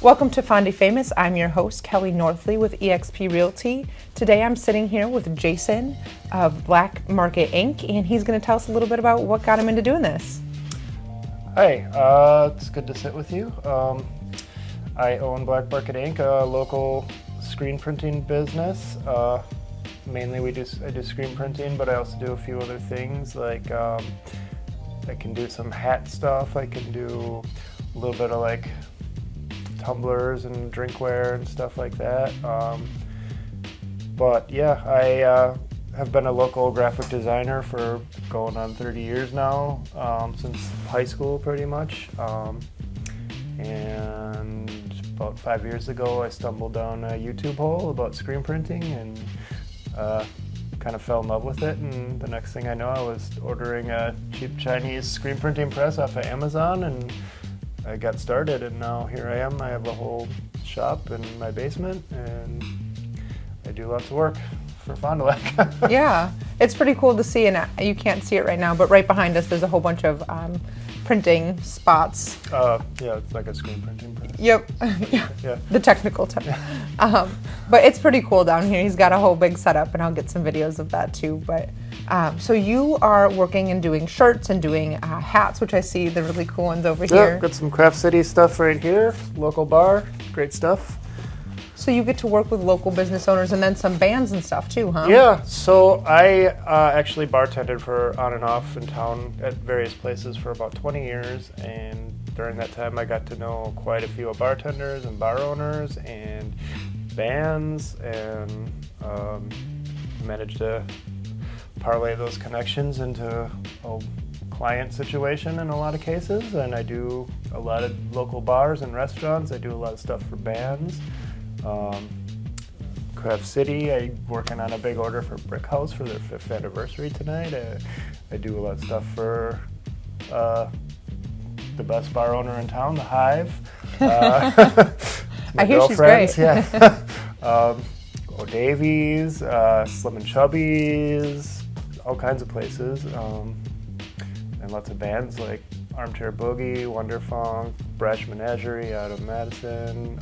Welcome to Fondy Famous. I'm your host, Kelly Northlee with eXp Realty. Today I'm sitting here with Jason of Black Market Inc., and he's going to tell us a little bit about what got him into doing this. Hi, it's good to sit with you. I own Black Market Inc., a local screen printing business. Mainly I do screen printing, but I also do a few other things like I can do some hat stuff. I can do a little bit of like tumblers and drinkware and stuff like that. But yeah, I have been a local graphic designer for going on 30 years now, since high school pretty much. And about 5 years ago, I stumbled down a YouTube hole about screen printing and kind of fell in love with it. And the next thing I know, I was ordering a cheap Chinese screen printing press off of Amazon, and I got started, and now here I am. I have a whole shop in my basement, and I do lots of work for Fond du Lac. Yeah, it's pretty cool to see, and you can't see it right now, but right behind us there's a whole bunch of printing spots. Yeah, it's like a screen printing press. Yep, Yeah. the technical term. But it's pretty cool down here. He's got a whole big setup, and I'll get some videos of that too. But so you are working and doing shirts and doing hats, which I see the really cool ones over here. Yeah, got some Craft City stuff right here, local bar, great stuff. So you get to work with local business owners and then some bands and stuff too, huh? Yeah, so I actually bartended for on and off in town at various places for about 20 years, and during that time I got to know quite a few bartenders and bar owners and bands, and managed to parlay those connections into a client situation in a lot of cases. And I do a lot of local bars and restaurants. I do a lot of stuff for bands. Craft City, I'm working on a big order for Brick House for their 5th anniversary tonight. I do a lot of stuff for the best bar owner in town, the Hive. I hear she's great. Yeah. O'Davies, Slim and Chubby's, all kinds of places, and lots of bands like Armchair Boogie, Wonder Funk, Brash Menagerie out of Madison.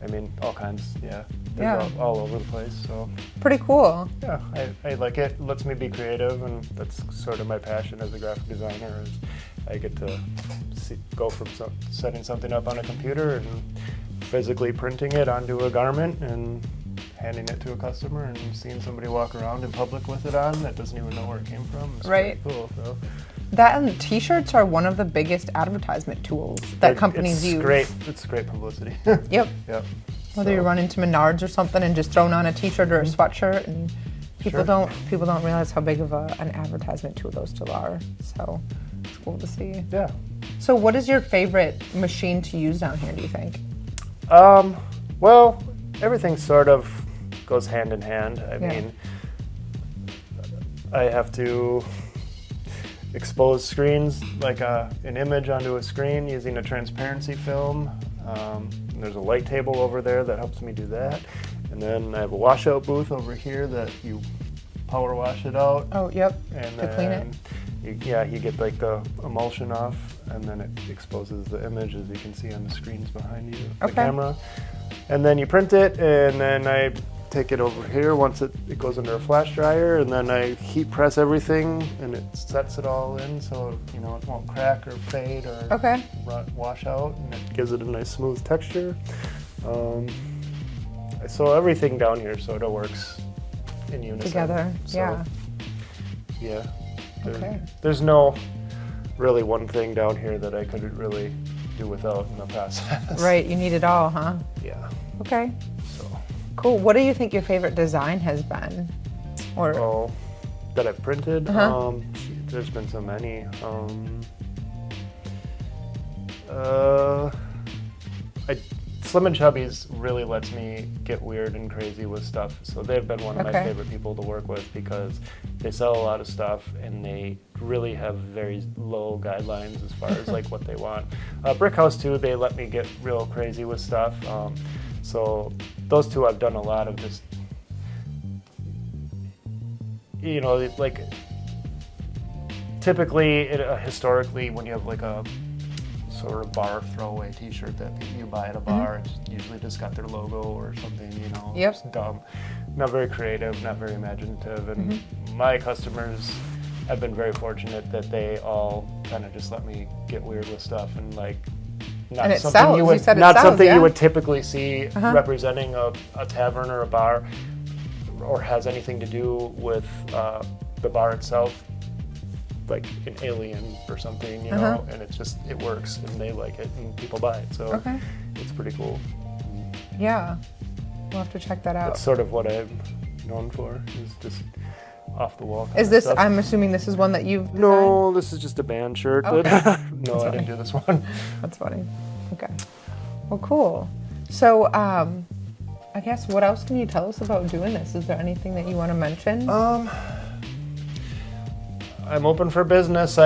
I mean, all kinds, yeah. Yeah. All over the place, so. Pretty cool. Yeah, I like it. It lets me be creative, and that's sort of my passion as a graphic designer, is I get to go from setting something up on a computer and physically printing it onto a garment and handing it to a customer and seeing somebody walk around in public with it on that doesn't even know where it came from. It's right. Pretty cool. So. That and t-shirts are one of the biggest advertisement tools that companies use. It's great publicity. Yep. Yep. Whether you're running to Menards or something and just throwing on a t-shirt or a sweatshirt, and people don't realize how big of an advertisement tool those two are. So it's cool to see. Yeah. So what is your favorite machine to use down here, do you think? Well, everything sort of goes hand in hand. I mean, I have to expose screens, like an image onto a screen using a transparency film. There's a light table over there that helps me do that. And then I have a washout booth over here that you power wash it out. Oh, yep, and to clean it. You get like the emulsion off, and then it exposes the image, as you can see on the screens behind you, the camera. And then you print it, and then I take it over here once it goes under a flash dryer, and then I heat press everything, and it sets it all in so it won't crack or fade or wash out, and it gives it a nice smooth texture. So everything down here sort of works in unison. Together, so, yeah. Okay. There's no really one thing down here that I could really do without in the process. Right, you need it all, huh? Yeah. Okay. So. Cool. What do you think your favorite design has been? Or that I've printed? There's been so many. Slim and Chubby's really lets me get weird and crazy with stuff. So they've been one of my favorite people to work with, because they sell a lot of stuff and they really have very low guidelines as far as like what they want. Brick House too, they let me get real crazy with stuff. So those two I've done a lot of just, like typically, historically, when you have like a sort of bar throwaway T-shirt that you buy at a bar. It's usually just got their logo or something, you know, Yep. just dumb. Not very creative, not very imaginative. And my customers have been very fortunate that they all kind of just let me get weird with stuff and like not And it something sells. you You would said it not sells, something yeah. you would typically see representing a tavern or a bar, or has anything to do with the bar itself, like an alien or something, you know. And it's just, it works and they like it and people buy it, so it's pretty cool. Yeah, we'll have to check that out. That's sort of what I'm known for, is just off the wall. Is this, I'm assuming this is one that you've designed? No, this is just a band shirt. Okay. That no, I didn't do this one. That's funny. Okay. Well, cool. So, I guess what else can you tell us about doing this? Is there anything that you want to mention? I'm open for business.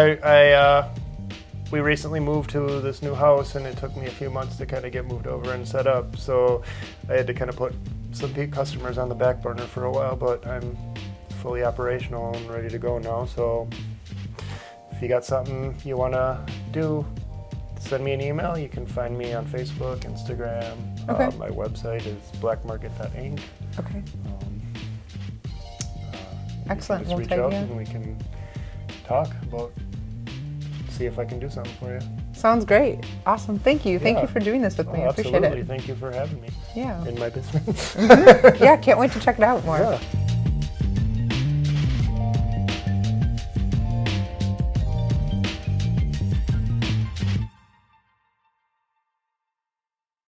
We recently moved to this new house, and it took me a few months to kind of get moved over and set up. So I had to kind of put some customers on the back burner for a while, but I'm fully operational and ready to go now. So if you got something you want to do, send me an email. You can find me on Facebook, Instagram. Okay. My website is blackmarket.inc. Okay. You Excellent. can just We'll reach take out you. and we can talk about, see if I can do something for you. Sounds great. Awesome. Thank you. Thank Yeah. you for doing this with me. I appreciate Absolutely. it. Thank you for having me Yeah. in my business. Yeah, can't wait to check it out more. Yeah.